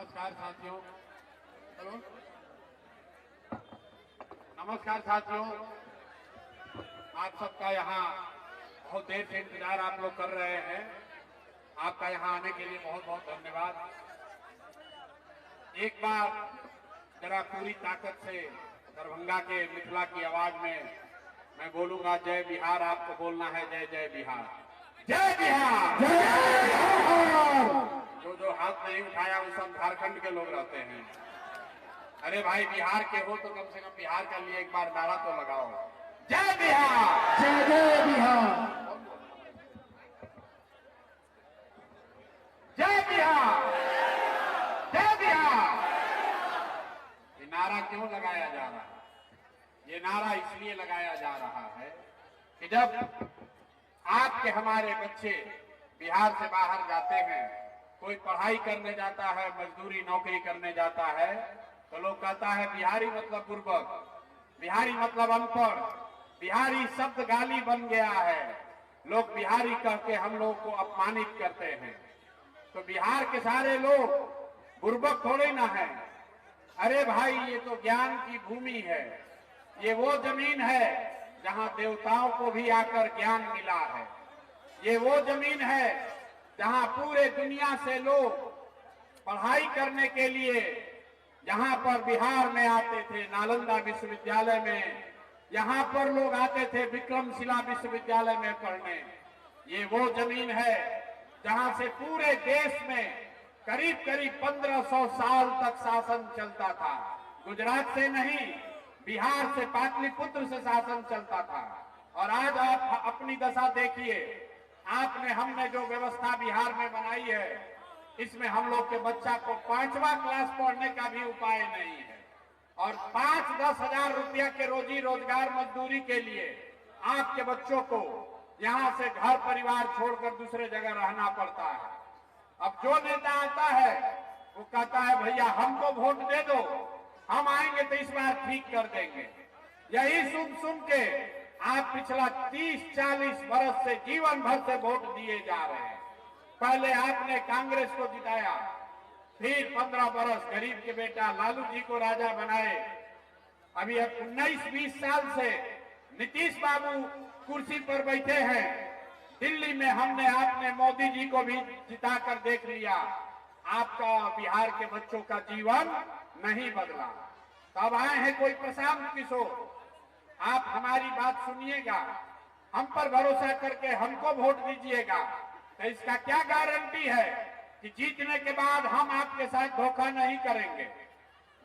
नमस्कार साथियों। हेलो, नमस्कार साथियों। आप सबका यहाँ बहुत देर से इंतजार आप लोग कर रहे हैं। आपका यहाँ आने के लिए बहुत बहुत धन्यवाद। एक बार जरा पूरी ताकत से दरभंगा के मिथिला की आवाज में मैं बोलूंगा जय बिहार। आपको बोलना है जय जय बिहार, जय बिहार, जय बिहार। जो हाथ नहीं उठाया वो सब झारखंड के लोग रहते हैं। अरे भाई बिहार के हो तो कम से कम बिहार के लिए एक बार नारा तो लगाओ, जय बिहार, जय जय बिहार, जय बिहार, जय बिहार। ये नारा क्यों लगाया जा रहा है? ये नारा इसलिए लगाया जा रहा है कि जब आपके हमारे बच्चे बिहार से बाहर जाते हैं, कोई पढ़ाई करने जाता है, मजदूरी नौकरी करने जाता है, तो लोग कहता है बिहारी मतलब बुर्बक, बिहारी मतलब अनपढ़, बिहारी शब्द गाली बन गया है। लोग बिहारी कह के हम लोग को अपमानित करते हैं। तो बिहार के सारे लोग बुर्बक थोड़े ना है। अरे भाई ये तो ज्ञान की भूमि है। ये वो जमीन है जहां देवताओं को भी आकर ज्ञान मिला है। ये वो जमीन है जहां पूरे दुनिया से लोग पढ़ाई करने के लिए यहाँ पर बिहार में आते थे, नालंदा विश्वविद्यालय में, यहाँ पर लोग आते थे विक्रमशिला विश्वविद्यालय में पढ़ने। ये वो जमीन है जहां से पूरे देश में करीब करीब 1500 साल तक शासन चलता था। गुजरात से नहीं, बिहार से, पाटलिपुत्र से शासन चलता था। और आज आप अपनी दशा देखिए। आपने हमने जो व्यवस्था बिहार में बनाई है, इसमें हम लोग के बच्चा को 5वां क्लास पढ़ने का भी उपाय नहीं है। और 5-10 हजार रुपया के रोजी रोजगार मजदूरी के लिए आपके बच्चों को यहाँ से घर परिवार छोड़कर दूसरे जगह रहना पड़ता है। अब जो नेता आता है वो कहता है भैया हमको वोट दे दो, हम आएंगे तो इस बार ठीक कर देंगे। यही सुन के आप पिछला 30-40 बरस से जीवन भर से वोट दिए जा रहे हैं। पहले आपने कांग्रेस को जिताया, फिर 15 बरस गरीब के बेटा लालू जी को राजा बनाए। अभी 19-20 साल से नीतीश बाबू कुर्सी पर बैठे हैं। दिल्ली में हमने आपने मोदी जी को भी जिताकर देख लिया। आपका बिहार के बच्चों का जीवन नहीं बदला। तब आए हैं कोई प्रशांत किशोर। आप हमारी बात सुनिएगा, हम पर भरोसा करके हमको वोट दीजिएगा। तो इसका क्या गारंटी है कि जीतने के बाद हम आपके साथ धोखा नहीं करेंगे?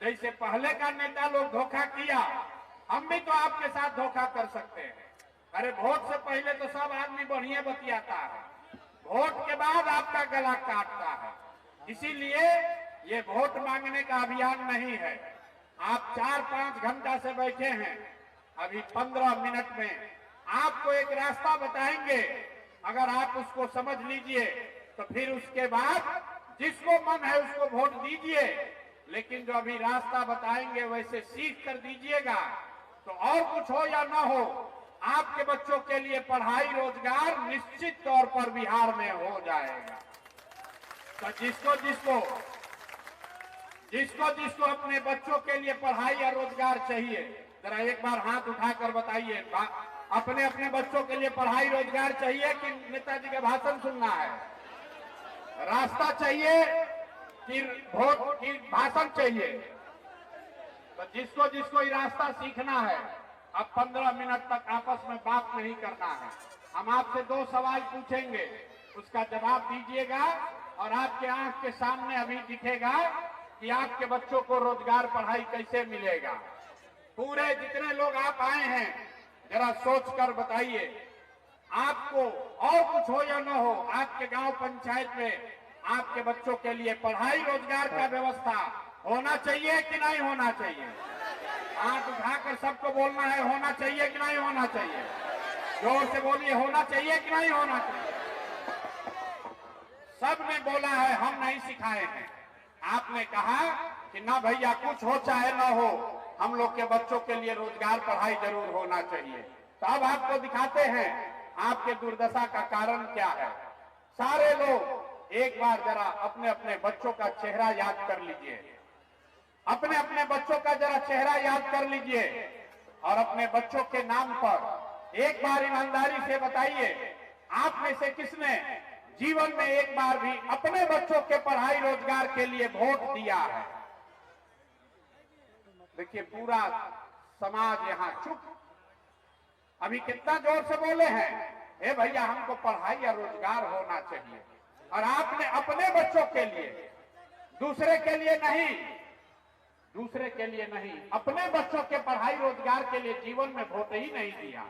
जैसे पहले का नेता लोग धोखा किया, हम भी तो आपके साथ धोखा कर सकते हैं। अरे वोट से पहले तो सब आदमी बढ़िया बतियाता है, वोट के बाद आपका गला काटता है। इसीलिए ये वोट मांगने का अभियान नहीं है। आप 4-5 घंटा से बैठे हैं, अभी 15 मिनट में आपको एक रास्ता बताएंगे। अगर आप उसको समझ लीजिए तो फिर उसके बाद जिसको मन है उसको वोट दीजिए। लेकिन जो अभी रास्ता बताएंगे वैसे सीख कर दीजिएगा। तो और कुछ हो या ना हो, आपके बच्चों के लिए पढ़ाई रोजगार निश्चित तौर पर बिहार में हो जाएगा। तो जिसको अपने बच्चों के लिए पढ़ाई या रोजगार चाहिए, जरा एक बार हाथ उठाकर बताइए। अपने अपने बच्चों के लिए पढ़ाई रोजगार चाहिए कि नेताजी के भाषण सुनना है? रास्ता चाहिए कि वोट की भाषण चाहिए? तो जिसको ये रास्ता सीखना है, अब 15 मिनट तक आपस में बात नहीं करना है। हम आपसे 2 सवाल पूछेंगे, उसका जवाब दीजिएगा। और आपके आंख के सामने अभी दिखेगा कि आपके बच्चों को रोजगार पढ़ाई कैसे मिलेगा। पूरे जितने लोग आप आए हैं, जरा सोच कर बताइए। आपको और कुछ हो या न हो, आपके गांव पंचायत में आपके बच्चों के लिए पढ़ाई रोजगार का व्यवस्था होना चाहिए कि नहीं होना चाहिए? हाथ उठाकर सबको बोलना है, होना चाहिए कि नहीं होना चाहिए? जोर से बोलिए, होना चाहिए कि नहीं होना चाहिए? सबने बोला है, हम नहीं सिखाए हैं। आपने कहा कि ना भैया कुछ हो चाहे ना हो, हम लोग के बच्चों के लिए रोजगार पढ़ाई जरूर होना चाहिए। तो अब आपको दिखाते हैं आपके दुर्दशा का कारण क्या है। सारे लोग एक बार जरा अपने अपने बच्चों का चेहरा याद कर लीजिए, अपने अपने बच्चों का जरा चेहरा याद कर लीजिए और अपने बच्चों के नाम पर एक बार ईमानदारी से बताइए, आप में से किसने जीवन में एक बार भी अपने बच्चों के पढ़ाई रोजगार के लिए वोट दिया है? देखिए पूरा समाज यहां चुप। अभी कितना जोर से बोले हैं, ए भैया हमको पढ़ाई या रोजगार होना चाहिए, और आपने अपने बच्चों के लिए, दूसरे के लिए नहीं, दूसरे के लिए नहीं, अपने बच्चों के पढ़ाई रोजगार के लिए जीवन में वोट ही नहीं दिया।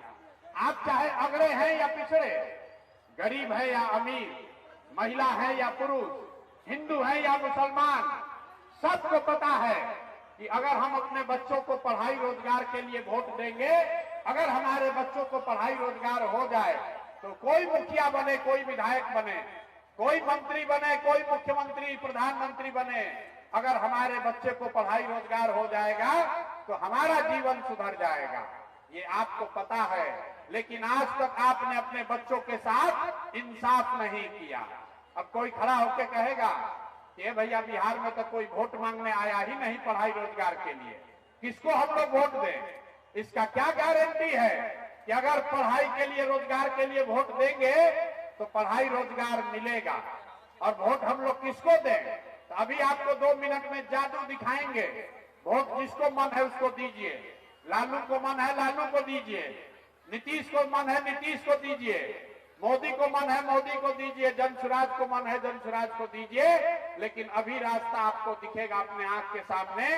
आप चाहे अगड़े हैं या पिछड़े, गरीब है या अमीर, महिला है या पुरुष, हिंदू है या मुसलमान, सबको पता है कि अगर हम अपने बच्चों को पढ़ाई रोजगार के लिए वोट देंगे, अगर हमारे बच्चों को पढ़ाई रोजगार हो जाए तो कोई मुखिया बने, कोई विधायक बने, कोई मंत्री बने, कोई मुख्यमंत्री, प्रधानमंत्री बने, अगर हमारे बच्चे को पढ़ाई रोजगार हो जाएगा तो हमारा जीवन सुधर जाएगा। ये आपको पता है, लेकिन आज तक आपने अपने बच्चों के साथ इंसाफ नहीं किया। अब कोई खड़ा होकर कहेगा कि भैया बिहार में तो कोई वोट मांगने आया ही नहीं पढ़ाई रोजगार के लिए, किसको हम लोग वोट दें? इसका क्या गारंटी है कि अगर पढ़ाई के लिए, रोजगार के लिए वोट देंगे तो पढ़ाई रोजगार मिलेगा? और वोट हम लोग किसको दें? तो अभी आपको 2 मिनट में जादू दिखाएंगे। वोट जिसको मन है उसको दीजिए, लालू को मन है लालू को दीजिए, नीतीश को मन है नीतीश को दीजिए, मोदी को मन है मोदी को दीजिए, जनसुराज को मन है जनसुराज को दीजिए। लेकिन अभी रास्ता आपको दिखेगा अपने आंख के सामने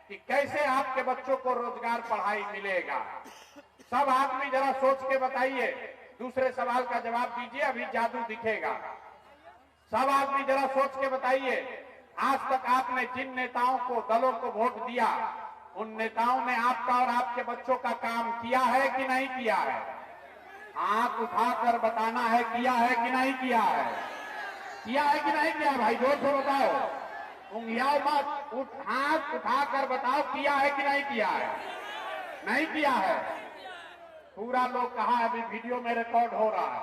कि कैसे आपके बच्चों को रोजगार, पढ़ाई मिलेगा। सब आदमी जरा सोच के बताइए, दूसरे सवाल का जवाब दीजिए, अभी जादू दिखेगा। सब आदमी जरा सोच के बताइए, आज तक आपने जिन नेताओं को, दलों को वोट दिया, उन नेताओं ने आपका और आपके बच्चों का काम किया है कि नहीं किया है? हाथ उठाकर बताना है, किया है कि नहीं किया है? किया है कि नहीं किया? भाई जोर से बताओ, उंगलियाओ मत, हाथ उठाकर बताओ, किया है कि नहीं किया है? नहीं किया है। पूरा लोग कहा है, अभी वीडियो में रिकॉर्ड हो रहा है,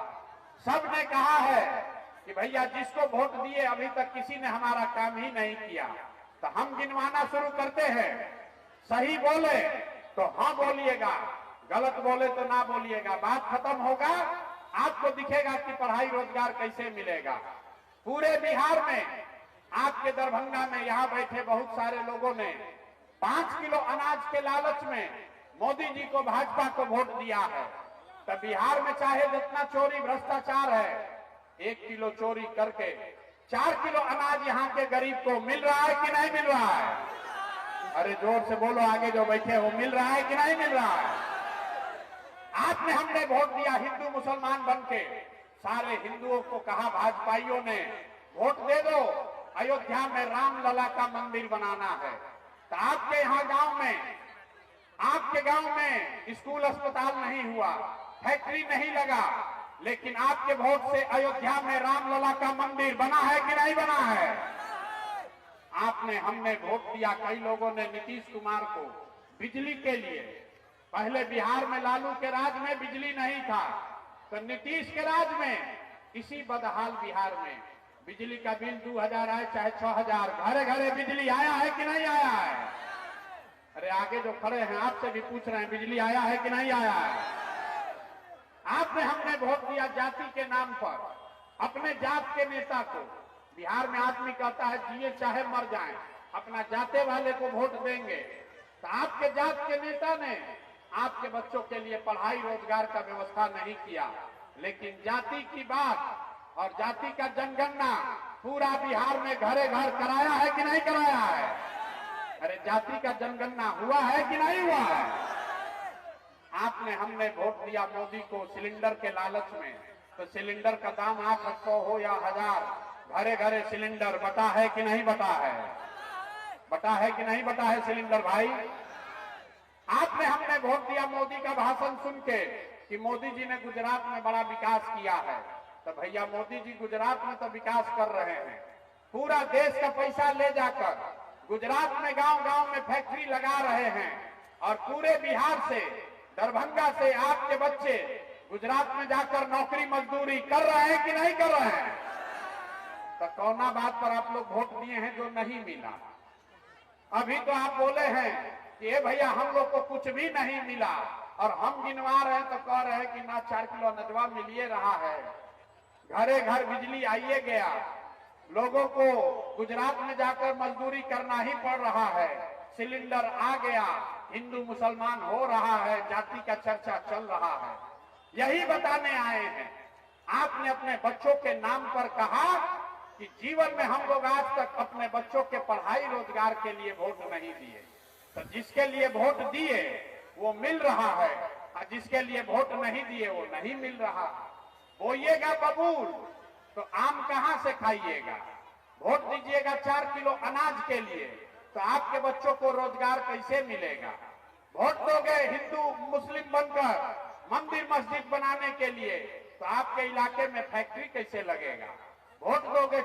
सब ने कहा है कि भैया जिसको वोट दिए अभी तक किसी ने हमारा काम ही नहीं किया। तो हम गिनवाना शुरू करते हैं, सही बोले तो हाँ बोलिएगा, गलत बोले तो ना बोलिएगा। बात खत्म होगा, आपको दिखेगा कि पढ़ाई रोजगार कैसे मिलेगा। पूरे बिहार में, आपके दरभंगा में यहाँ बैठे बहुत सारे लोगों ने 5 किलो अनाज के लालच में मोदी जी को, भाजपा को वोट दिया है। तो बिहार में चाहे जितना चोरी भ्रष्टाचार है, 1 किलो चोरी करके 4 किलो अनाज यहाँ के गरीब को मिल रहा है कि नहीं मिल रहा है? अरे जोर से बोलो, आगे जो बैठे हो, मिल रहा है कि नहीं मिल रहा है? आपने, हमने वोट दिया हिंदू मुसलमान बन के, सारे हिंदुओं को कहा भाजपाइयों ने वोट दे दो, अयोध्या में रामलला का मंदिर बनाना है। तो आपके यहाँ गांव में, आपके गांव में स्कूल अस्पताल नहीं हुआ, फैक्ट्री नहीं लगा, लेकिन आपके वोट से अयोध्या में रामलला का मंदिर बना है कि नहीं बना है? आपने, हमने वोट दिया, कई लोगों ने नीतीश कुमार को बिजली के लिए। पहले बिहार में लालू के राज में बिजली नहीं था, तो नीतीश के राज में इसी बदहाल बिहार में बिजली का बिल 2000 आए चाहे 6000, घरे घरे बिजली आया है कि नहीं आया है? अरे आगे जो खड़े हैं आपसे भी पूछ रहे हैं, बिजली आया है कि नहीं आया है? आपने, हमने वोट दिया जाति के नाम पर, अपने जात के नेता को। बिहार में आदमी कहता है जिए चाहे मर जाए, अपना जाते वाले को वोट देंगे। तो आपके जात के नेता ने आपके बच्चों के लिए पढ़ाई रोजगार का व्यवस्था नहीं किया, लेकिन जाति की बात और जाति का जनगणना पूरा बिहार में घरे घर कराया है कि नहीं कराया है? अरे जाति का जनगणना हुआ है कि नहीं हुआ है? आपने, हमने वोट दिया मोदी को सिलेंडर के लालच में, तो सिलेंडर का दाम 800 हो या 1000, घरे घरे सिलेंडर बटा है कि नहीं बटा है? बटा है कि नहीं बटा है सिलेंडर भाई? आपने, हमने वोट दिया मोदी का भाषण सुन के कि मोदी जी ने गुजरात में बड़ा विकास किया है। तो भैया मोदी जी गुजरात में तो विकास कर रहे हैं, पूरा देश का पैसा ले जाकर गुजरात में गांव गांव में फैक्ट्री लगा रहे हैं, और पूरे बिहार से, दरभंगा से आपके बच्चे गुजरात में जाकर नौकरी मजदूरी कर रहे हैं कि नहीं कर रहे हैं? तो कौना बात पर आप लोग वोट दिए हैं जो नहीं मिला? अभी तो आप बोले हैं कि ये भैया हम लोग को कुछ भी नहीं मिला, और हम गिनवा रहे हैं तो कह रहे हैं कि ना 4 किलो अनजवा मिलिए रहा है, घरे घर बिजली आइए गया, लोगों को गुजरात में जाकर मजदूरी करना ही पड़ रहा है, सिलेंडर आ गया, हिंदू मुसलमान हो रहा है, जाति का चर्चा चल रहा है। यही बताने आए हैं। आपने अपने बच्चों के नाम पर कहा कि जीवन में हम लोग आज तक अपने बच्चों के पढ़ाई रोजगार के लिए वोट नहीं दिए, तो जिसके लिए वोट दिए वो मिल रहा है, और जिसके लिए वोट नहीं दिए वो नहीं मिल रहा। बोइएगा बबूल तो आम कहां से खाइएगा? वोट दीजिएगा 4 किलो अनाज के लिए, तो आपके बच्चों को रोजगार कैसे मिलेगा? वोट दोगे हिंदू मुस्लिम बनकर मंदिर मस्जिद बनाने के लिए, तो आपके इलाके में फैक्ट्री कैसे लगेगा? वोट दोगे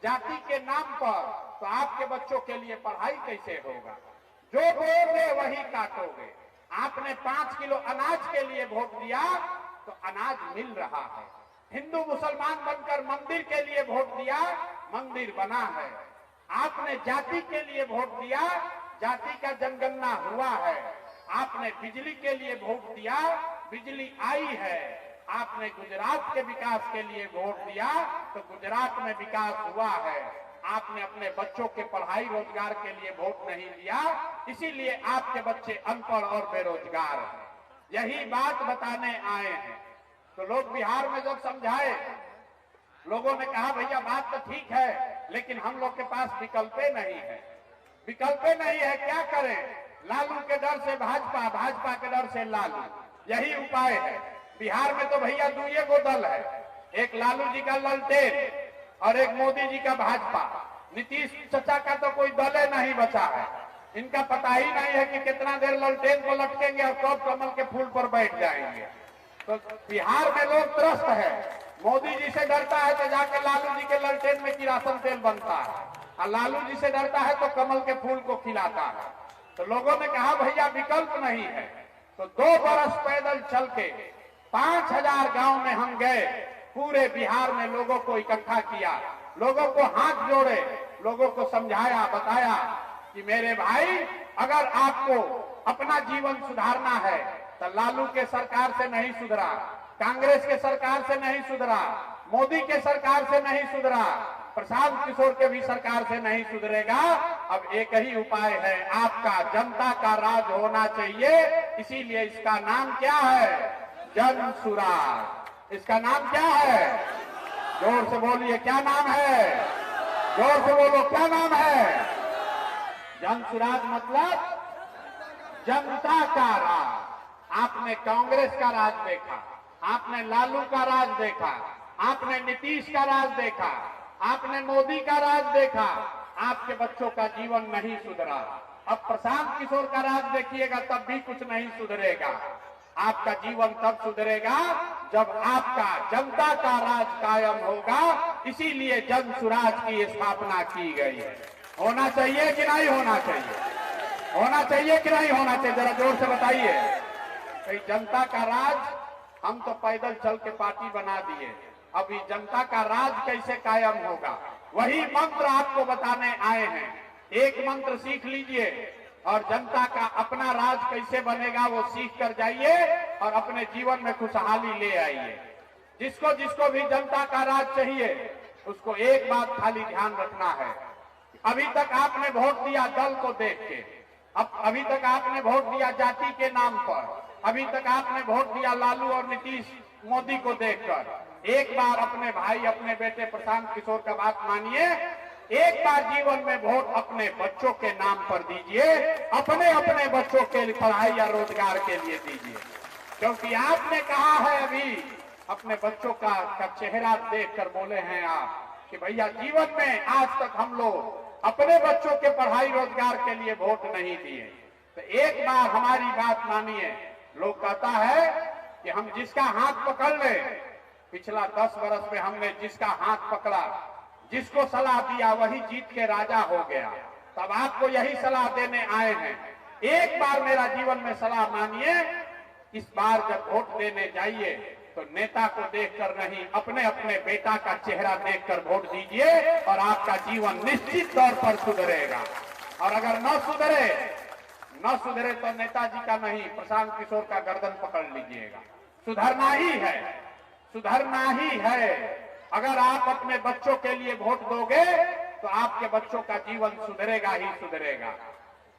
जाति के नाम पर, तो आपके बच्चों के लिए पढ़ाई कैसे होगा? जो बोलोगे वही काटोगे। आपने 5 किलो अनाज के लिए वोट दिया तो अनाज मिल रहा है। हिंदू मुसलमान बनकर मंदिर के लिए वोट दिया, मंदिर बना है। आपने जाति के लिए वोट दिया, जाति का जनगणना हुआ है। आपने बिजली के लिए वोट दिया, बिजली आई है। आपने गुजरात के विकास के लिए वोट दिया तो गुजरात में विकास हुआ है। आपने अपने बच्चों के पढ़ाई रोजगार के लिए वोट नहीं दिया, इसीलिए आपके बच्चे अनपढ़ और बेरोजगार हैं। यही बात बताने आए हैं। तो लोग बिहार में जब समझाए, लोगों ने कहा भैया बात तो ठीक है, लेकिन हम लोग के पास विकल्पे नहीं है। विकल्पे नहीं है, क्या करें? लालू के डर से भाजपा, भाजपा के डर से लालू, यही उपाय है। बिहार में तो भैया 2 दल है, एक लालू जी का ललटेन और एक मोदी जी का भाजपा। नीतीश चचा का तो कोई दल नहीं बचा है। इनका पता ही नहीं है कि कितना देर ललटेन को लटकेंगे और कब कमल के फूल पर बैठ जाएंगे। तो बिहार में लोग त्रस्त है। मोदी जी से डरता है तो जाकर लालू जी के ललटेन में किरासन तेल बनता है, और लालू जी से डरता है तो कमल के फूल को खिलाता है। तो लोगों ने कहा भैया विकल्प नहीं है। तो 2 बरस पैदल चल के 5000 गांव में हम गए, पूरे बिहार में लोगों को इकट्ठा किया, लोगों को हाथ जोड़े, लोगों को समझाया, बताया कि मेरे भाई अगर आपको अपना जीवन सुधारना है तो लालू के सरकार से नहीं सुधरा, कांग्रेस के सरकार से नहीं सुधरा, मोदी के सरकार से नहीं सुधरा, प्रशांत किशोर के भी सरकार से नहीं सुधरेगा। अब एक ही उपाय है, आपका जनता का राज होना चाहिए। इसीलिए इसका नाम क्या है? जन सुराज। इसका नाम क्या है? जोर से बोलिए, क्या नाम है? जोर से बोलो, क्या नाम है? जन सुराज मतलब जनता का राज। आपने कांग्रेस का राज देखा, आपने लालू का राज देखा, आपने नीतीश का राज देखा, आपने मोदी का राज देखा, आपके बच्चों का जीवन नहीं सुधरा। अब प्रशांत किशोर का राज देखिएगा, तब भी कुछ नहीं सुधरेगा। आपका जीवन तब सुधरेगा जब आपका जनता का राज कायम होगा। इसीलिए जन सुराज की स्थापना की गई है। होना चाहिए कि नहीं होना चाहिए? होना चाहिए कि नहीं होना चाहिए? जरा जोर से बताइए। भाई जनता का राज, हम तो पैदल चल के पार्टी बना दिए, अभी जनता का राज कैसे कायम होगा, वही मंत्र आपको बताने आए हैं। एक मंत्र सीख लीजिए और जनता का अपना राज कैसे बनेगा वो सीख कर जाइए और अपने जीवन में खुशहाली ले आइए। जिसको जिसको भी जनता का राज चाहिए, उसको एक बात खाली ध्यान रखना है। अभी तक आपने वोट दिया दल को देख के, अब अभी तक आपने वोट दिया जाति के नाम पर, अभी तक आपने वोट दिया लालू और नीतीश मोदी को देखकर। एक बार अपने भाई, अपने बेटे प्रशांत किशोर का बात मानिए। एक बार जीवन में वोट अपने बच्चों के नाम पर दीजिए, अपने अपने बच्चों के पढ़ाई या रोजगार के लिए दीजिए। क्योंकि आपने कहा है, अभी अपने बच्चों का चेहरा देखकर बोले हैं आप कि भैया जीवन में आज तक हम लोग अपने बच्चों के पढ़ाई रोजगार के लिए वोट नहीं दिए। तो एक बार हमारी बात मानिए। लोग कहता है कि हम जिसका हाथ पकड़ ले, पिछला 10 वर्ष में हमने जिसका हाथ पकड़ा, जिसको सलाह दिया वही जीत के राजा हो गया। तब आपको यही सलाह देने आए हैं। एक बार मेरा जीवन में सलाह मानिए, इस बार जब वोट देने जाइए तो नेता को देखकर नहीं, अपने अपने बेटा का चेहरा देखकर वोट दीजिए और आपका जीवन निश्चित तौर पर सुधरेगा। और अगर न सुधरे तो नेताजी का नहीं, प्रशांत किशोर का गर्दन पकड़ लीजिएगा। सुधरना ही है। अगर आप अपने बच्चों के लिए वोट दोगे तो आपके बच्चों का जीवन सुधरेगा ही सुधरेगा।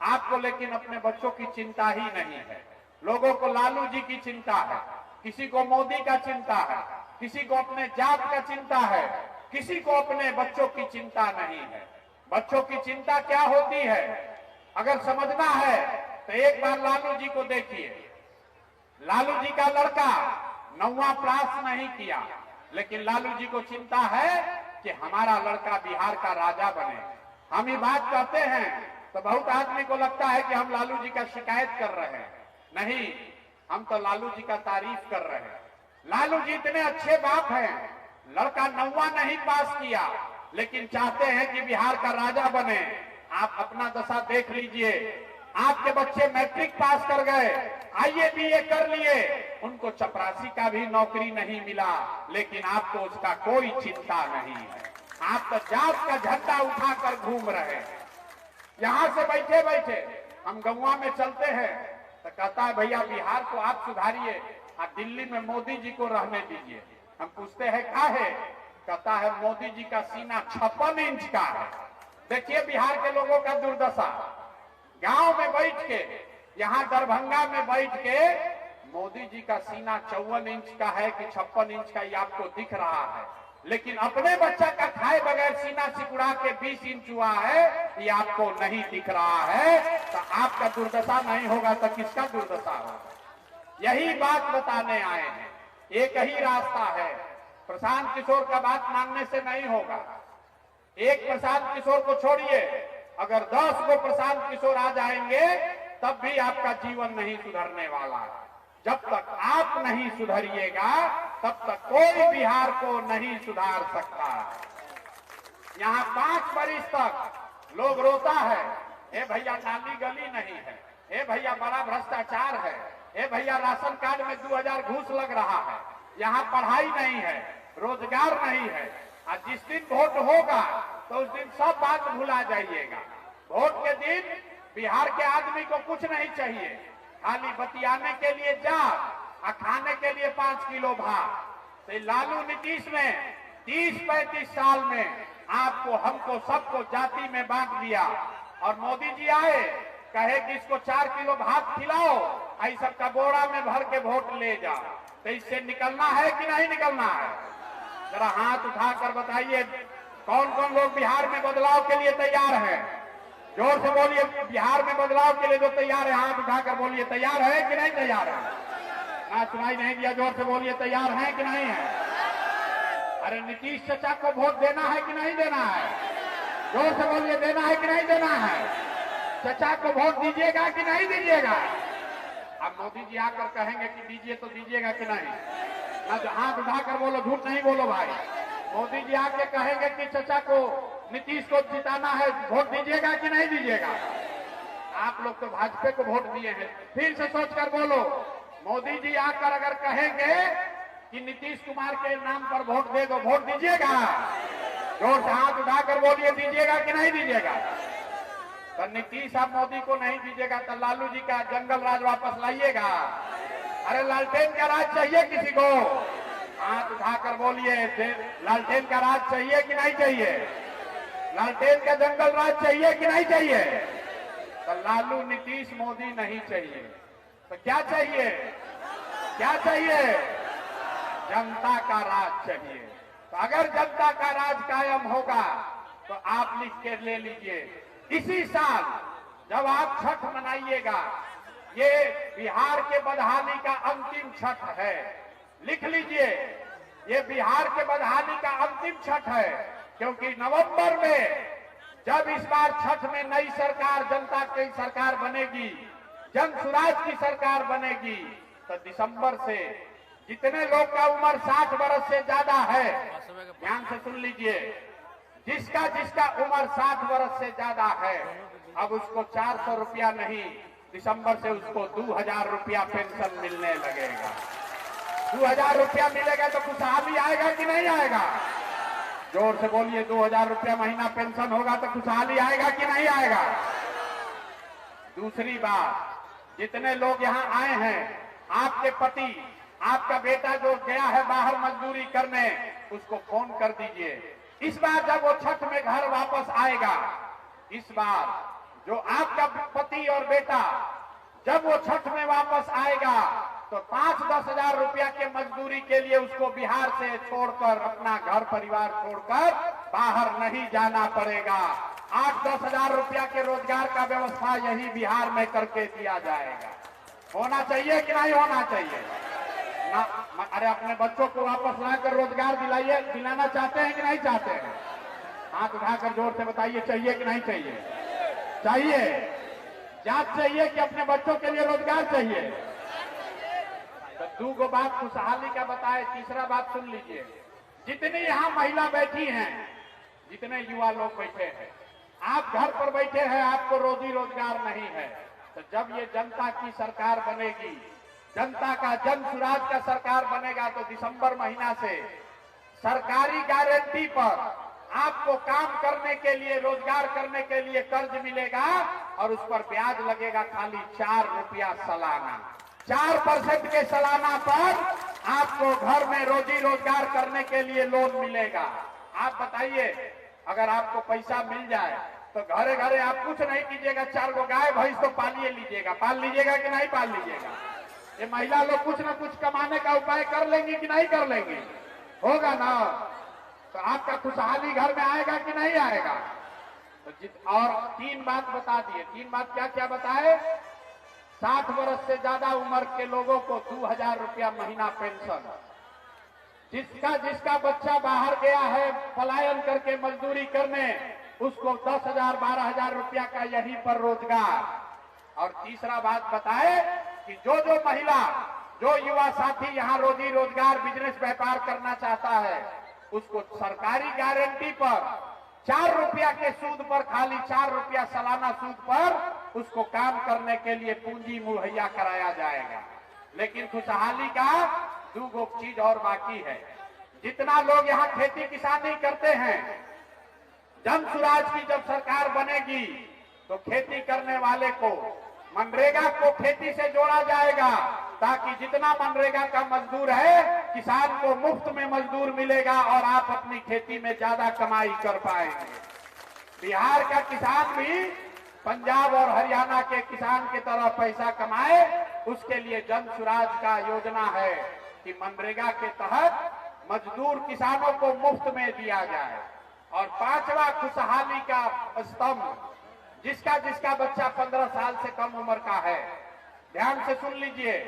आपको लेकिन अपने बच्चों की चिंता ही नहीं है। लोगों को लालू जी की चिंता है, किसी को मोदी का चिंता है, किसी को अपने जात का चिंता है, किसी को अपने बच्चों की चिंता नहीं है। बच्चों की चिंता क्या होती है अगर समझना है तो एक बार लालू जी को देखिए। लालू जी का लड़का 9वां पास नहीं किया, लेकिन लालू जी को चिंता है कि हमारा लड़का बिहार का राजा बने। हम ये बात कहते हैं तो बहुत आदमी को लगता है कि हम लालू जी का शिकायत कर रहे हैं। नहीं, हम तो लालू जी का तारीफ कर रहे हैं। लालू जी इतने अच्छे बाप हैं, लड़का 9वां नहीं पास किया लेकिन चाहते हैं कि बिहार का राजा बने। आप अपना दशा देख लीजिए। आपके बच्चे मैट्रिक पास कर गए, आईए बीए कर लिए, उनको चपरासी का भी नौकरी नहीं मिला, लेकिन आपको उसका कोई चिंता नहीं है। आप तो जात का झंडा उठाकर घूम रहे हैं। यहां से बैठे बैठे हम गौवा में चलते हैं तो कहता है भैया बिहार को आप सुधारिए और दिल्ली में मोदी जी को रहने दीजिए। हम पूछते हैं क्या है? कहता है मोदी जी का सीना 56 इंच का है। देखिए बिहार के लोगों का दुर्दशा। गांव में बैठ के, यहाँ दरभंगा में बैठ के मोदी जी का सीना 54 इंच का है कि 56 इंच का, ये आपको दिख रहा है, लेकिन अपने बच्चा का खाए बगैर सीना सिकुड़ा के 20 इंच हुआ है, ये आपको नहीं दिख रहा है। तो आपका दुर्दशा नहीं होगा तो किसका दुर्दशा होगा? यही बात बताने आए हैं। एक ही रास्ता है, प्रशांत किशोर का बात मानने से नहीं होगा। एक प्रशांत किशोर को छोड़िए, अगर 10 को प्रशांत किशोर आ जाएंगे तब भी आपका जीवन नहीं सुधरने वाला है। जब तक आप नहीं सुधरिएगा तब तक कोई बिहार को नहीं सुधार सकता। यहाँ 5 बरिस तक लोग रोता है, ए भैया नाली गली नहीं है, ए भैया बड़ा भ्रष्टाचार है, ए भैया राशन कार्ड में 2000 घूस लग रहा है, यहाँ पढ़ाई नहीं है, रोजगार नहीं है। और जिस दिन वोट होगा तो उस दिन सब बात भुला जाइएगा। वोट के दिन बिहार के आदमी को कुछ नहीं चाहिए, खाली बतियाने के लिए जा और खाने के लिए 5 किलो भात। तो लालू नीतीश ने 30-35 साल में आपको, हमको, सबको जाति में बांट दिया। और मोदी जी आए, कहे कि इसको 4 किलो भात खिलाओ, आई सबका बोरा में भर के वोट ले जाओ। तो इससे निकलना है कि नहीं निकलना है? जरा हाथ उठाकर बताइए कौन कौन लोग बिहार में बदलाव के लिए तैयार हैं? जोर से बोलिए, बिहार में बदलाव के लिए जो तैयार है हाथ उठाकर बोलिए, तैयार है कि नहीं तैयार है? ना सुनाई नहीं दिया, जोर से बोलिए, तैयार है कि नहीं है? अरे नीतीश चाचा को वोट देना है कि नहीं देना है? जोर से बोलिए, देना है कि नहीं देना है? चाचा को वोट दीजिएगा कि नहीं दीजिएगा? अब मोदी जी आकर कहेंगे कि दीजिए तो दीजिएगा कि नहीं? ना हाथ उठाकर बोलो, झूठ नहीं बोलो भाई। मोदी जी आके कहेंगे कि चाचा को, नीतीश को जिताना है, वोट दीजिएगा कि नहीं दीजिएगा? आप लोग तो भाजपा को वोट दिए हैं, फिर से सोचकर बोलो। मोदी जी आकर अगर कहेंगे कि नीतीश कुमार के नाम पर वोट दे दो, वोट दीजिएगा? जोर से हाथ उठाकर बोलिए, दीजिएगा कि नहीं दीजिएगा? तो नीतीश आप मोदी को नहीं दीजिएगा तो लालू जी का जंगल राज वापस लाइएगा? अरे लालटेन का राज चाहिए किसी को? हाथ उठाकर बोलिए, लालटेन का राज चाहिए कि नहीं चाहिए? लालटेन का जंगल राज चाहिए कि नहीं चाहिए? तो लालू, नीतीश, मोदी नहीं चाहिए। तो क्या चाहिए? क्या चाहिए? जनता का राज चाहिए। तो अगर जनता का राज कायम होगा तो आप लिख के ले लीजिए, इसी साल जब आप छठ मनाइएगा, ये बिहार के बदहाली का अंतिम छठ है। लिख लीजिए, ये बिहार के बदहाली का अंतिम छठ है, क्योंकि नवंबर में जब इस बार छठ में नई सरकार, जनता की सरकार बनेगी, जन सुराज की सरकार बनेगी, तो दिसंबर से जितने लोग का उम्र 60 वर्ष से ज्यादा है, ध्यान से सुन लीजिए, जिसका जिसका उम्र 60 वर्ष से ज्यादा है, अब उसको 400 रुपया नहीं, दिसंबर से उसको 2000 रुपया पेंशन मिलने लगेगा। 2000 रुपया मिलेगा तो खुशहाली आएगा कि नहीं आएगा? जोर से बोलिए। 2000 रुपया महीना पेंशन होगा तो खुशहाली आएगा कि नहीं आएगा? दूसरी बात, जितने लोग यहाँ आए हैं, आपके पति, आपका बेटा जो गया है बाहर मजदूरी करने, उसको फोन कर दीजिए। इस बार जब वो छठ में घर वापस आएगा, इस बार जो आपका पति और बेटा जब वो छठ में वापस आएगा तो 5-10 हजार रुपया के मजदूरी के लिए उसको बिहार से छोड़कर, अपना घर परिवार छोड़कर बाहर नहीं जाना पड़ेगा। 8-10 हजार रुपया के रोजगार का व्यवस्था यही बिहार में करके दिया जाएगा। होना चाहिए कि नहीं होना चाहिए ना? अरे अपने बच्चों को वापस लाकर रोजगार दिलाइए, दिलाना चाहते हैं कि नहीं चाहते हैं? हाथ उठाकर जोर से बताइए, चाहिए कि नहीं चाहिए? चाहिए। जांच चाहिए कि अपने बच्चों के लिए रोजगार चाहिए? तो दो बात खुशहाली का बताए। तीसरा बात सुन लीजिए, जितनी यहाँ महिला बैठी हैं, जितने युवा लोग बैठे हैं, आप घर पर बैठे हैं, आपको रोजी रोजगार नहीं है, तो जब ये जनता की सरकार बनेगी, जनता का जन सुराज का सरकार बनेगा, तो दिसंबर महीना से सरकारी गारंटी पर आपको काम करने के लिए, रोजगार करने के लिए कर्ज मिलेगा और उस पर ब्याज लगेगा खाली 4 रुपया सालाना। 4% के सालाना पर आपको घर में रोजी रोजगार करने के लिए लोन मिलेगा। आप बताइए, अगर आपको पैसा मिल जाए तो घरे घरे आप कुछ नहीं कीजिएगा, 4 गो गाय भैंस तो पालिए लीजिएगा। पाल लीजिएगा कि नहीं पाल लीजिएगा? ये महिला लोग कुछ ना कुछ कमाने का उपाय कर लेंगी कि नहीं कर लेंगी? होगा ना? तो आपका खुशहाली घर में आएगा कि नहीं आएगा? तो और 3 बात बता दिए। 3 बात क्या क्या बताए? 60 वर्ष से ज्यादा उम्र के लोगों को 2000 रुपया महीना पेंशन। जिसका बच्चा बाहर गया है पलायन करके मजदूरी करने, उसको 10,000 12,000 रुपया का यहीं पर रोजगार। और तीसरा बात बताए कि जो महिला, जो युवा साथी यहाँ रोजी रोजगार, बिजनेस व्यापार करना चाहता है, उसको सरकारी गारंटी पर 4 रुपया के सूद पर, खाली 4 रुपया सालाना सूद पर उसको काम करने के लिए पूंजी मुहैया कराया जाएगा। लेकिन खुशहाली का 2 चीज और बाकी है। जितना लोग यहाँ खेती किसानी करते हैं, जन सुराज की जब सरकार बनेगी तो खेती करने वाले को, मनरेगा को खेती से जोड़ा जाएगा, ताकि जितना मनरेगा का मजदूर है, किसान को मुफ्त में मजदूर मिलेगा और आप अपनी खेती में ज्यादा कमाई कर पाएंगे। बिहार का किसान भी पंजाब और हरियाणा के किसान की तरह पैसा कमाए, उसके लिए जन सुराज का योजना है कि मनरेगा के तहत मजदूर किसानों को मुफ्त में दिया जाए। और 5वां खुशहाली का स्तंभ, जिसका बच्चा 15 साल से कम उम्र का है, ध्यान से सुन लीजिए,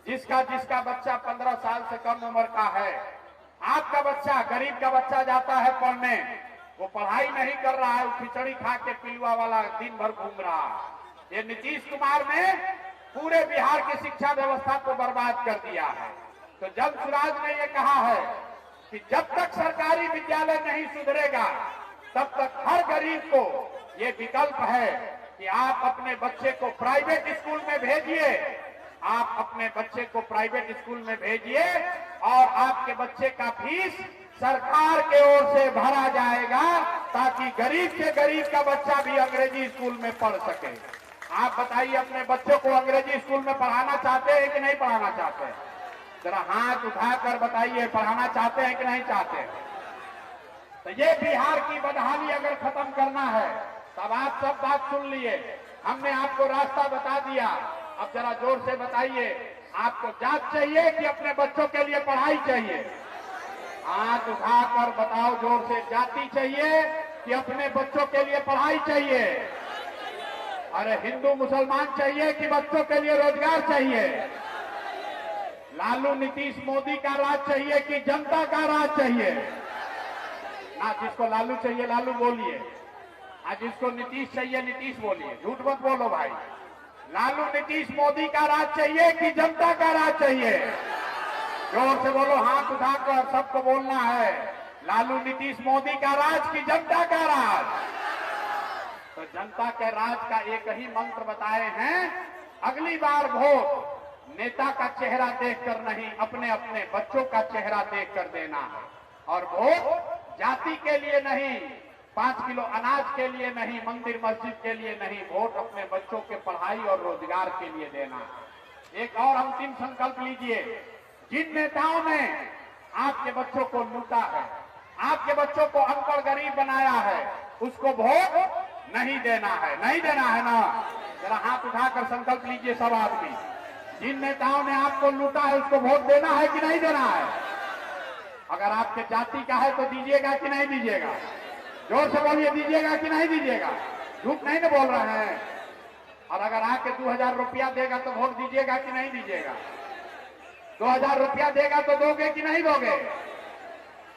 जिसका बच्चा 15 साल से कम उम्र का है, आपका बच्चा, गरीब का बच्चा जाता है पढ़ने, वो पढ़ाई नहीं कर रहा है, वो खिचड़ी खा के पिलुआ वाला दिन भर घूम रहा है। ये नीतीश कुमार ने पूरे बिहार की शिक्षा व्यवस्था को बर्बाद कर दिया है। तो जन सुराज ने ये कहा है कि जब तक सरकारी विद्यालय नहीं सुधरेगा, तब तक हर गरीब को ये विकल्प है कि आप अपने बच्चे को प्राइवेट स्कूल में भेजिए, आप अपने बच्चे को प्राइवेट स्कूल में भेजिए और आपके बच्चे का फीस सरकार के ओर से भरा जाएगा, ताकि गरीब से गरीब का बच्चा भी अंग्रेजी स्कूल में पढ़ सके। आप बताइए, अपने बच्चों को अंग्रेजी स्कूल में पढ़ाना चाहते हैं कि नहीं पढ़ाना चाहते हैं? जरा हाथ उठाकर बताइए, पढ़ाना चाहते हैं कि नहीं चाहते? तो ये बिहार की बदहाली अगर खत्म करना है, तब आप सब बात सुन लिए, हमने आपको रास्ता बता दिया। अब जरा जोर से बताइए, आपको जात चाहिए कि अपने बच्चों के लिए पढ़ाई चाहिए? हाथ उठाकर बताओ जोर से, जाति चाहिए कि अपने बच्चों के लिए पढ़ाई चाहिए? अरे हिंदू मुसलमान चाहिए कि बच्चों के लिए रोजगार चाहिए? लालू नीतीश मोदी का राज चाहिए कि जनता का राज चाहिए? ना, जिसको लालू चाहिए लालू बोलिए, आज जिसको नीतीश चाहिए नीतीश बोलिए, झूठ मत बोलो भाई। लालू नीतीश मोदी का राज चाहिए कि जनता का राज चाहिए? जोर से बोलो, हाथ उठाकर सबको बोलना है, लालू नीतीश मोदी का राज कि जनता का राज? तो जनता के राज का एक ही मंत्र बताए हैं, अगली बार वोट नेता का चेहरा देखकर नहीं, अपने अपने बच्चों का चेहरा देखकर देना है। और वोट जाति के लिए नहीं, 5 किलो अनाज के लिए नहीं, मंदिर मस्जिद के लिए नहीं, वोट अपने बच्चों के पढ़ाई और रोजगार के लिए देना है। एक और अंतिम संकल्प लीजिए, जिन नेताओं ने आपके बच्चों को लूटा है, आपके बच्चों को अनपढ़ गरीब बनाया है, उसको वोट नहीं देना है। नहीं देना है ना? जरा हाथ उठाकर संकल्प लीजिए सब आदमी। जिन नेताओं ने आपको लूटा है उसको वोट देना है कि नहीं देना है? अगर आपके जाति का है तो दीजिएगा कि नहीं दीजिएगा? जोर से बोलिए, दीजिएगा कि नहीं दीजिएगा? झूठ नहीं ना बोल रहे हैं। और अगर आके 2000 रुपया देगा तो वोट दीजिएगा कि नहीं दीजिएगा? 2000 रुपया देगा तो दोगे कि नहीं दोगे?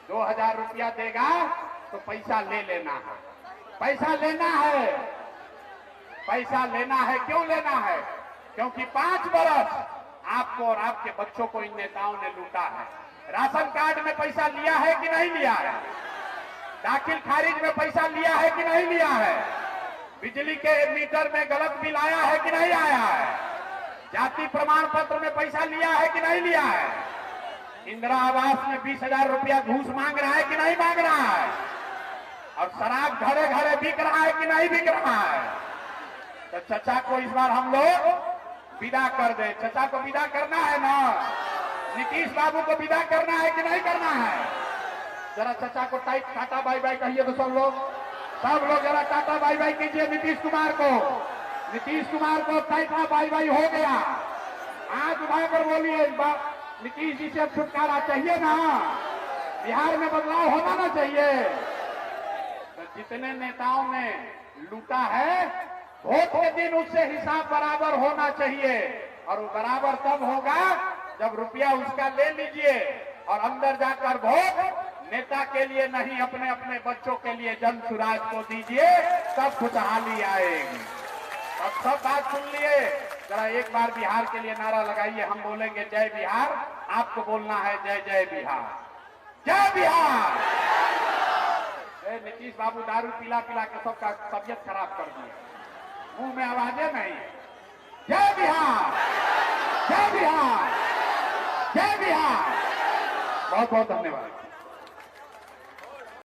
2000 रुपया देगा तो पैसा ले लेना है। पैसा लेना है, पैसा लेना है। क्यों लेना है? क्योंकि 5 बरस आपको और आपके बच्चों को इन नेताओं ने लूटा है। राशन कार्ड में पैसा लिया है कि नहीं लिया है? दाखिल खारिज में पैसा लिया है कि नहीं लिया है? बिजली के मीटर में गलत बिल आया है कि नहीं आया है? जाति प्रमाण पत्र में पैसा लिया है कि नहीं लिया है? इंदिरा आवास में 20,000 रुपया घूस मांग रहा है कि नहीं मांग रहा है? और शराब घरे घरे बिक रहा है कि नहीं बिक रहा है? तो चचा को इस बार हम लोग विदा कर दे। चचा को विदा करना है ना? नीतीश बाबू को विदा करना है कि नहीं करना है? जरा चचा को टाइट टाटा बाय बाय कहिए तो सब लोग जरा टाटा बाय बाय कीजिए नीतीश कुमार को। नीतीश कुमार को टाटा बाय बाय हो गया। आज उठाकर बोलिए, नीतीश जी से अब छुटकारा चाहिए ना? बिहार में बदलाव होना ना चाहिए? तो जितने नेताओं ने लूटा है, वोट के दिन उससे हिसाब बराबर होना चाहिए। और वो बराबर तब होगा जब रुपया उसका ले लीजिए और अंदर जाकर वोट नेता के लिए नहीं, अपने अपने बच्चों के लिए जन सुराज को दीजिए, तब खुशहाली आएगी। अब सब बात सुन लिए, जरा एक बार बिहार के लिए नारा लगाइए। हम बोलेंगे जय बिहार, आपको बोलना है जय जय बिहार, जय बिहार। नीतीश बाबू दारू पिला पिला के सबका तबियत खराब कर दिए, मुंह में आवाजें नहीं। जय बिहार, जय बिहार, जय बिहार। बहुत बहुत धन्यवाद।